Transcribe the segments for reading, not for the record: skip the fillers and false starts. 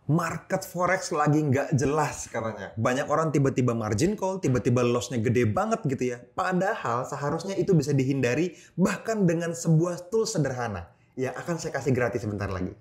Market forex lagi nggak jelas katanya. Banyak orang tiba-tiba margin call, tiba-tiba loss-nya gede banget gitu ya. Padahal seharusnya itu bisa dihindari bahkan dengan sebuah tool sederhana. Ya akan saya kasih gratis sebentar lagi.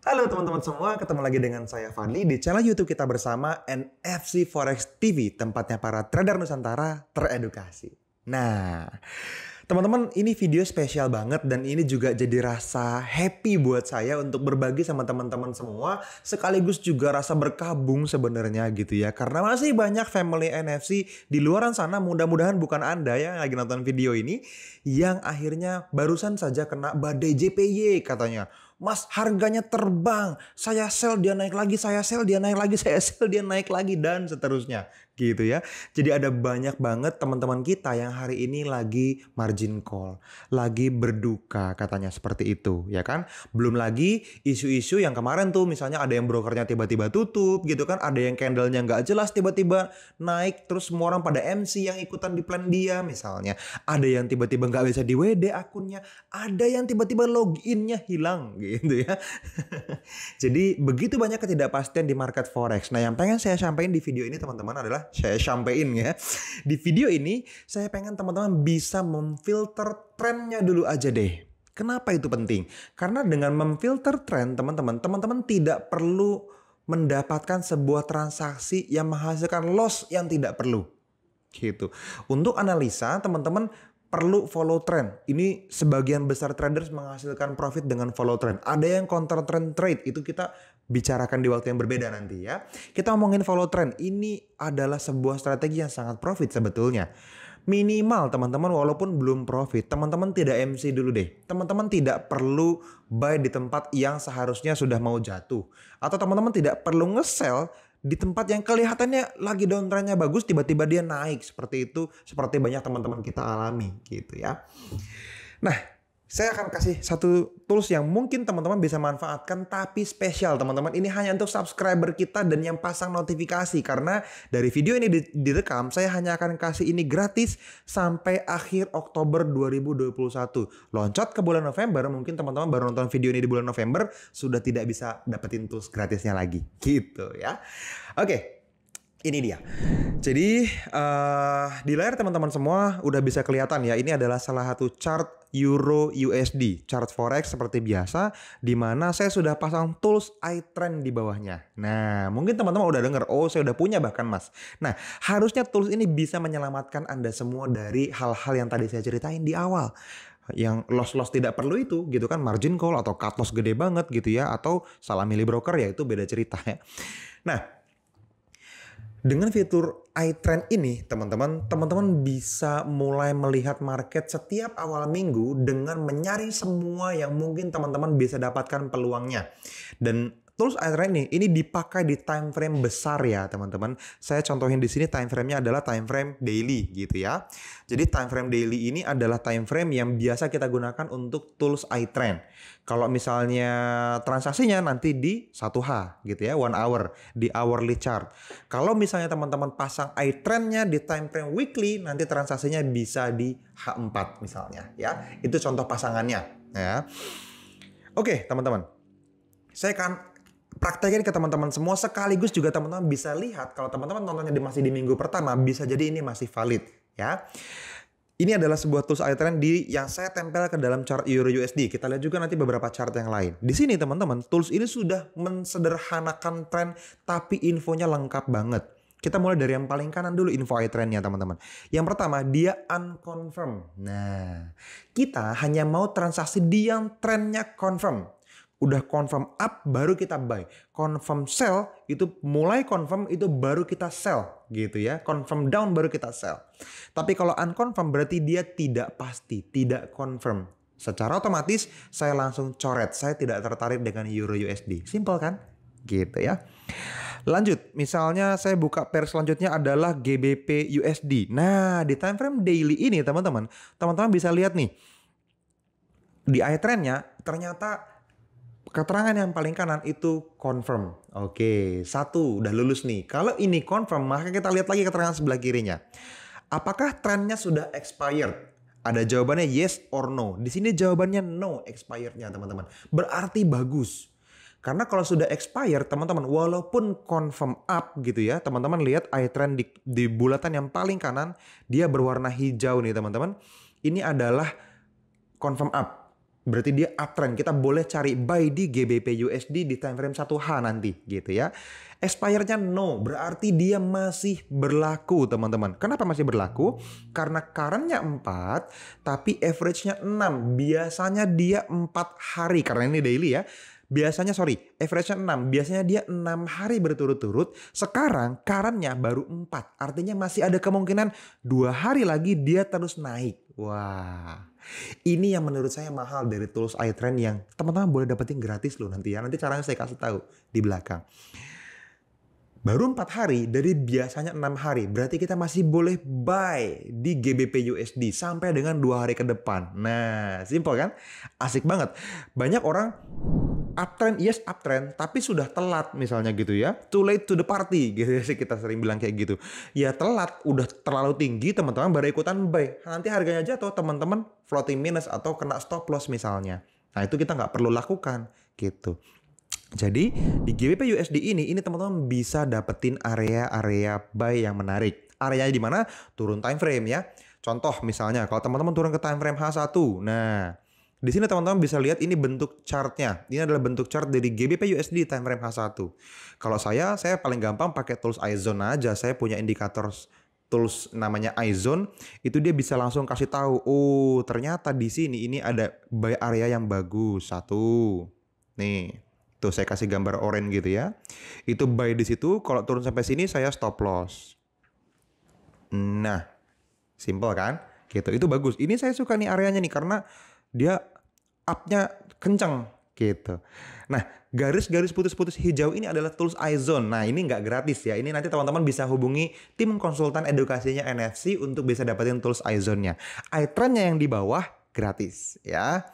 Halo teman-teman semua, ketemu lagi dengan saya Fadli di channel YouTube kita bersama NFC Forex TV, tempatnya para trader Nusantara teredukasi. Nah, teman-teman, ini video spesial banget dan ini juga jadi rasa happy buat saya untuk berbagi sama teman-teman semua, sekaligus juga rasa berkabung sebenarnya gitu ya. Karena masih banyak family NFC di luaran sana, mudah-mudahan bukan Anda yang lagi nonton video ini, yang akhirnya barusan saja kena badai JPY katanya. Mas, harganya terbang, saya sell dia naik lagi, saya sell dia naik lagi, saya sell dia naik lagi, dan seterusnya gitu ya. Jadi ada banyak banget teman-teman kita yang hari ini lagi margin call, lagi berduka katanya seperti itu ya kan. Belum lagi isu-isu yang kemarin tuh, misalnya ada yang brokernya tiba-tiba tutup gitu kan, ada yang candlenya nggak jelas tiba-tiba naik, terus semua orang pada MC yang ikutan di plan dia misalnya. Ada yang tiba-tiba nggak bisa di WD akunnya, ada yang tiba-tiba loginnya hilang gitu ya. Jadi begitu banyak ketidakpastian di market forex. Nah, yang pengen saya sampaikan di video ini teman-teman adalah saya sampaikan ya. Di video ini saya pengen teman-teman bisa memfilter trennya dulu aja deh. Kenapa itu penting? Karena dengan memfilter tren teman-teman tidak perlu mendapatkan sebuah transaksi yang menghasilkan loss yang tidak perlu. Gitu. Untuk analisa teman-teman perlu follow trend. Ini sebagian besar traders menghasilkan profit dengan follow trend. Ada yang counter trend trade, itu kita bicarakan di waktu yang berbeda nanti ya. Kita ngomongin follow trend. Ini adalah sebuah strategi yang sangat profit sebetulnya. Minimal teman-teman walaupun belum profit, teman-teman tidak MC dulu deh. Teman-teman tidak perlu buy di tempat yang seharusnya sudah mau jatuh. Atau teman-teman tidak perlu nge-sell di tempat yang kelihatannya lagi downtrendnya bagus, tiba-tiba dia naik seperti itu, seperti banyak teman-teman kita alami gitu ya. Nah, saya akan kasih satu tools yang mungkin teman-teman bisa manfaatkan, tapi spesial teman-teman. Ini hanya untuk subscriber kita dan yang pasang notifikasi, karena dari video ini direkam, saya hanya akan kasih ini gratis sampai akhir Oktober 2021. Loncat ke bulan November, mungkin teman-teman baru nonton video ini di bulan November, sudah tidak bisa dapetin tools gratisnya lagi gitu ya. Oke. Ini dia. Jadi di layar teman-teman semua udah bisa kelihatan ya. Ini adalah salah satu chart Euro USD, chart forex seperti biasa, di mana saya sudah pasang tools iTrend di bawahnya. Nah, mungkin teman-teman udah denger, oh saya udah punya bahkan mas. Nah, harusnya tools ini bisa menyelamatkan Anda semua dari hal-hal yang tadi saya ceritain di awal. Yang loss tidak perlu itu gitu kan, margin call atau cut loss gede banget gitu ya, atau salah milih broker ya, itu beda cerita ya. Nah, dengan fitur iTrend ini, teman-teman bisa mulai melihat market setiap awal minggu dengan menyaring semua yang mungkin teman-teman bisa dapatkan peluangnya. Dan tools iTrend ini dipakai di time frame besar ya, teman-teman. Saya contohin di sini time frame-nya adalah time frame daily gitu ya. Jadi time frame daily ini adalah time frame yang biasa kita gunakan untuk tools iTrend. Kalau misalnya transaksinya nanti di 1H gitu ya, 1 hour di hourly chart. Kalau misalnya teman-teman pasang iTrend-nya di time frame weekly, nanti transaksinya bisa di H4 misalnya ya. Itu contoh pasangannya ya. Oke, teman-teman. Saya akan praktekin ke teman-teman semua, sekaligus juga teman-teman bisa lihat kalau teman-teman nontonnya masih di minggu pertama, bisa jadi ini masih valid ya. Ini adalah sebuah tools iTrend yang saya tempel ke dalam chart Euro USD. Kita lihat juga nanti beberapa chart yang lain. Di sini teman-teman, tools ini sudah mensederhanakan tren, tapi infonya lengkap banget. Kita mulai dari yang paling kanan dulu, info iTrend-nya teman-teman. Yang pertama, dia unconfirm. Nah, kita hanya mau transaksi di yang trennya confirm. Udah confirm up baru kita buy. Confirm sell itu mulai confirm itu baru kita sell gitu ya. Confirm down baru kita sell. Tapi kalau unconfirm berarti dia tidak pasti, tidak confirm. Secara otomatis saya langsung coret. Saya tidak tertarik dengan Euro USD. Simple kan? Gitu ya. Lanjut, misalnya saya buka pair selanjutnya adalah GBP USD. Nah, di time frame daily ini teman-teman bisa lihat nih. Di iTrend-nya ternyata keterangan yang paling kanan itu confirm. Oke, satu udah lulus nih. Kalau ini confirm, maka kita lihat lagi keterangan sebelah kirinya. Apakah trennya sudah expired? Ada jawabannya yes or no. Di sini jawabannya no expirednya teman-teman. Berarti bagus. Karena kalau sudah expired teman-teman, walaupun confirm up gitu ya, teman-teman lihat iTrend di bulatan yang paling kanan, dia berwarna hijau nih teman-teman. Ini adalah confirm up. Berarti dia uptrend. Kita boleh cari buy di GBP USD di time frame 1H nanti gitu ya. Expirednya no, berarti dia masih berlaku teman-teman. Kenapa masih berlaku? Karena currentnya 4, tapi average-nya 6. Biasanya dia 4 hari, karena ini daily ya. Biasanya average-nya 6. Biasanya dia 6 hari berturut-turut. Sekarang currentnya baru 4. Artinya masih ada kemungkinan 2 hari lagi dia terus naik. Wah. Ini yang menurut saya mahal dari tools iTrend yang teman-teman boleh dapetin gratis loh nanti ya. Nanti caranya saya kasih tahu di belakang. Baru 4 hari dari biasanya 6 hari. Berarti kita masih boleh buy di GBP USD sampai dengan 2 hari ke depan. Nah, simpel kan? Asik banget. Banyak orang uptrend, yes uptrend, tapi sudah telat misalnya gitu ya. Too late to the party gitu ya, kita sering bilang kayak gitu. Ya telat, udah terlalu tinggi teman-teman baru ikutan buy. Nanti harganya jatuh teman-teman floating minus atau kena stop loss misalnya. Nah itu kita nggak perlu lakukan gitu. Jadi di GBP USD ini teman-teman bisa dapetin area-area buy yang menarik. Areanya di mana? Turun time frame ya. Contoh misalnya kalau teman-teman turun ke time frame H1. Nah, di sini teman-teman bisa lihat ini bentuk chartnya. Ini adalah bentuk chart dari GBP USD time frame H1. Kalau saya paling gampang pakai tools iZone aja. Saya punya indikator tools namanya iZone. Itu dia bisa langsung kasih tahu, oh ternyata di sini ini ada buy area yang bagus. Satu. Nih. Tuh saya kasih gambar orange gitu ya. Itu buy di situ. Kalau turun sampai sini saya stop loss. Nah, simple kan? Gitu. Itu bagus. Ini saya suka nih areanya nih karena dia up-nya kenceng gitu. Nah, garis-garis putus-putus hijau ini adalah tools iZone. Nah, ini nggak gratis ya. Ini nanti teman-teman bisa hubungi tim konsultan edukasinya NFC untuk bisa dapetin tools iZone-nya. iTrend-nya yang di bawah gratis ya.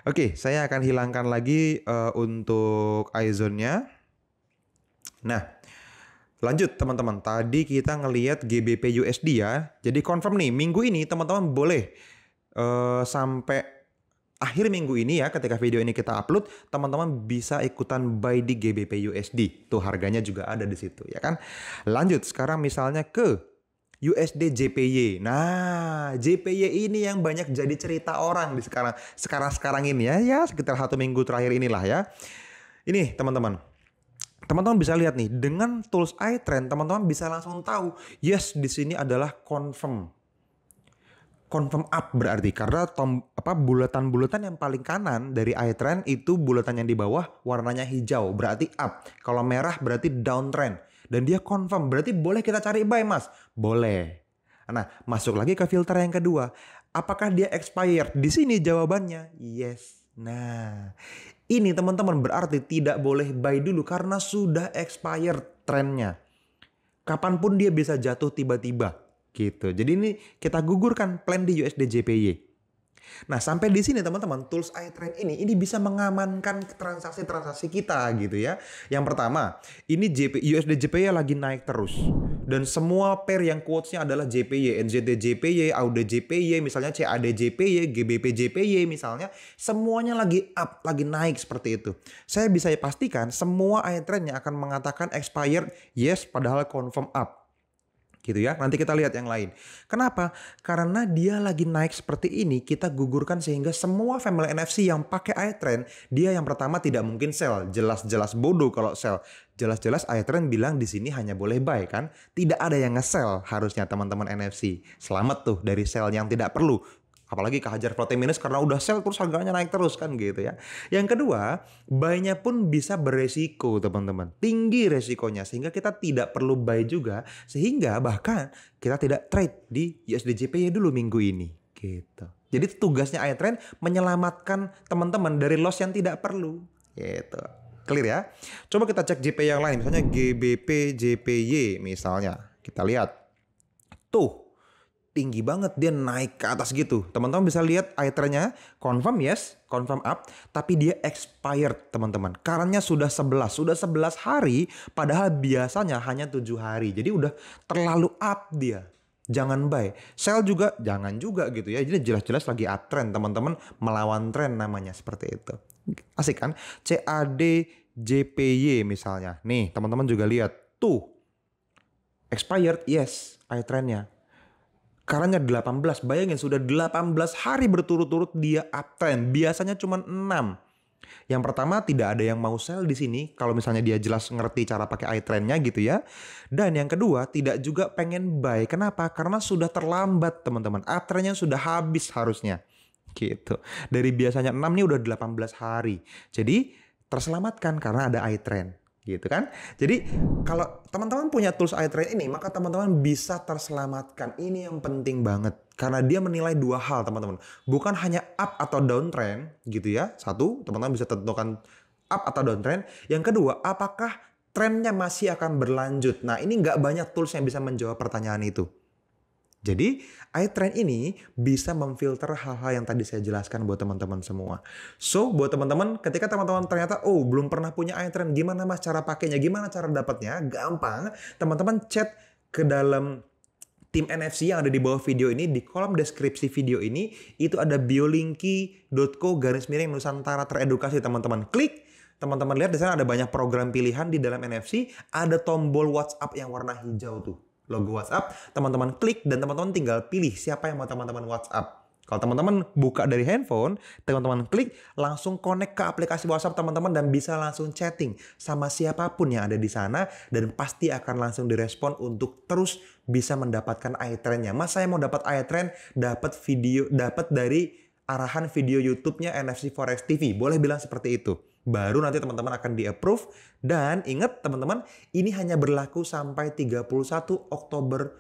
Oke, saya akan hilangkan lagi untuk iZone-nya. Nah, lanjut teman-teman. Tadi kita ngelihat GBP USD ya. Jadi confirm nih, minggu ini teman-teman boleh sampai akhir minggu ini ya, ketika video ini kita upload, teman-teman bisa ikutan buy di GBP USD. Tuh harganya juga ada di situ ya kan. Lanjut sekarang misalnya ke USD JPY. Nah, JPY ini yang banyak jadi cerita orang di sekarang ini ya sekitar 1 minggu terakhir inilah ya. Ini teman-teman. Teman-teman bisa lihat nih, dengan tools iTrend teman-teman bisa langsung tahu, yes di sini adalah confirm up berarti karena bulatan-bulatan yang paling kanan dari iTrend itu bulatan yang di bawah warnanya hijau berarti up. Kalau merah berarti downtrend. Dan dia confirm, berarti boleh kita cari buy mas? Boleh. Nah, masuk lagi ke filter yang kedua. Apakah dia expired? Di sini jawabannya yes. Nah, ini teman-teman berarti tidak boleh buy dulu karena sudah expired trennya. Kapanpun dia bisa jatuh tiba-tiba gitu. Jadi ini kita gugurkan plan di USD JPY. Nah, sampai di sini teman-teman, tools iTrend ini bisa mengamankan transaksi-transaksi kita gitu ya. Yang pertama, ini USD JPY lagi naik terus. Dan semua pair yang quotes-nya adalah JPY, NZD JPY, AUD JPY, misalnya CAD JPY, GBP JPY misalnya, semuanya lagi up, lagi naik seperti itu. Saya bisa pastikan semua iTrend-nya akan mengatakan expired yes padahal confirm up. Gitu ya. Nanti kita lihat yang lain. Kenapa? Karena dia lagi naik seperti ini, kita gugurkan sehingga semua family NFC yang pakai iTrend, dia yang pertama tidak mungkin sell. Jelas-jelas bodoh kalau sell. Jelas-jelas iTrend bilang di sini hanya boleh buy kan? Tidak ada yang nge-sell harusnya teman-teman NFC. Selamat tuh dari sell yang tidak perlu. Apalagi kehajar floating minus karena udah sell terus harganya naik terus kan gitu ya. Yang kedua, buy-nya pun bisa beresiko teman-teman. Tinggi resikonya sehingga kita tidak perlu buy juga. Sehingga bahkan kita tidak trade di USD JPY dulu minggu ini. Gitu. Jadi tugasnya iTrend menyelamatkan teman-teman dari loss yang tidak perlu. Gitu. Clear ya? Coba kita cek JPY yang lain. Misalnya GBP JPY misalnya. Kita lihat. Tuh. Tinggi banget dia naik ke atas gitu. Teman-teman bisa lihat iTrend-nya confirm yes, confirm up, tapi dia expired teman-teman. Current-nya sudah 11 hari padahal biasanya hanya 7 hari. Jadi udah terlalu up dia. jangan buy. Sell juga jangan juga gitu ya. Jadi jelas-jelas lagi uptrend, teman-teman melawan tren namanya seperti itu. Asik kan? CAD JPY misalnya. Nih, teman-teman juga lihat tuh. Expired, yes, trendnya. Karena 18, bayangin sudah 18 hari berturut-turut dia uptrend. Biasanya cuma 6. Yang pertama, tidak ada yang mau sell di sini kalau misalnya dia jelas ngerti cara pakai iTrend-nya gitu ya. Dan yang kedua, tidak juga pengen buy. Kenapa? Karena sudah terlambat, teman-teman. Uptrend-nya sudah habis harusnya. Gitu. Dari biasanya 6 nih udah 18 hari. Jadi terselamatkan karena ada iTrend. Gitu kan. Jadi kalau teman-teman punya tools iTrend ini, maka teman-teman bisa terselamatkan. Ini yang penting banget. Karena dia menilai dua hal, teman-teman. Bukan hanya up atau downtrend gitu ya. Satu, teman-teman bisa tentukan up atau downtrend. Yang kedua, apakah trennya masih akan berlanjut. Nah, ini nggak banyak tools yang bisa menjawab pertanyaan itu. Jadi, iTrend ini bisa memfilter hal-hal yang tadi saya jelaskan buat teman-teman semua. So, buat teman-teman, ketika teman-teman ternyata, oh belum pernah punya iTrend, gimana mas cara pakainya, gimana cara dapatnya? Gampang, teman-teman chat ke dalam tim NFC yang ada di bawah video ini, di kolom deskripsi video ini, itu ada biolinki.co/Nusantara teredukasi, teman-teman. Klik, teman-teman lihat di sana ada banyak program pilihan di dalam NFC, ada tombol WhatsApp yang warna hijau tuh. Logo WhatsApp, teman-teman klik dan teman-teman tinggal pilih siapa yang mau teman-teman WhatsApp. Kalau teman-teman buka dari handphone, teman-teman klik langsung connect ke aplikasi WhatsApp teman-teman dan bisa langsung chatting sama siapapun yang ada di sana dan pasti akan langsung direspon untuk terus bisa mendapatkan iTrend-nya. Mas saya mau dapat iTrend, dapat video, dapat dari arahan video YouTube-nya NFC Forex TV. Boleh bilang seperti itu. Baru nanti teman-teman akan di-approve. Dan ingat teman-teman, ini hanya berlaku sampai 31 Oktober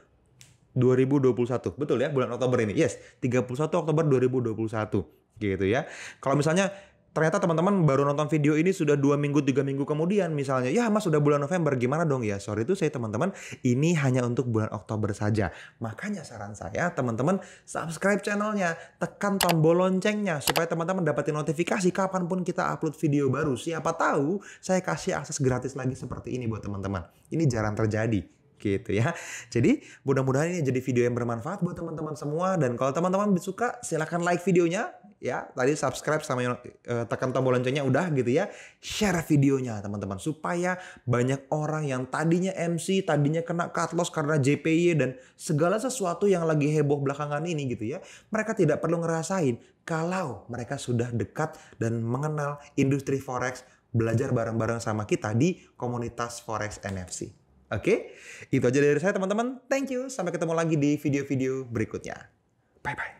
2021. Betul ya, bulan Oktober ini. Yes, 31 Oktober 2021. Gitu ya. Kalau misalnya ternyata teman-teman baru nonton video ini sudah 2 minggu, 3 minggu kemudian misalnya, ya mas sudah bulan November, gimana dong? Ya sorry itu saya teman-teman, ini hanya untuk bulan Oktober saja. Makanya saran saya teman-teman subscribe channelnya, tekan tombol loncengnya supaya teman-teman dapatin notifikasi kapanpun kita upload video baru. Siapa tahu saya kasih akses gratis lagi seperti ini buat teman-teman. Ini jarang terjadi. Gitu ya. Jadi mudah-mudahan ini jadi video yang bermanfaat buat teman-teman semua. Dan kalau teman-teman suka silahkan like videonya. Ya, tadi subscribe sama tekan tombol loncengnya udah gitu ya. Share videonya teman-teman supaya banyak orang yang tadinya MC, tadinya kena cut loss karena JPY dan segala sesuatu yang lagi heboh belakangan ini gitu ya. Mereka tidak perlu ngerasain kalau mereka sudah dekat dan mengenal industri forex, belajar bareng-bareng sama kita di komunitas Forex NFC. Oke, itu aja dari saya teman-teman. Thank you. Sampai ketemu lagi di video-video berikutnya. Bye-bye.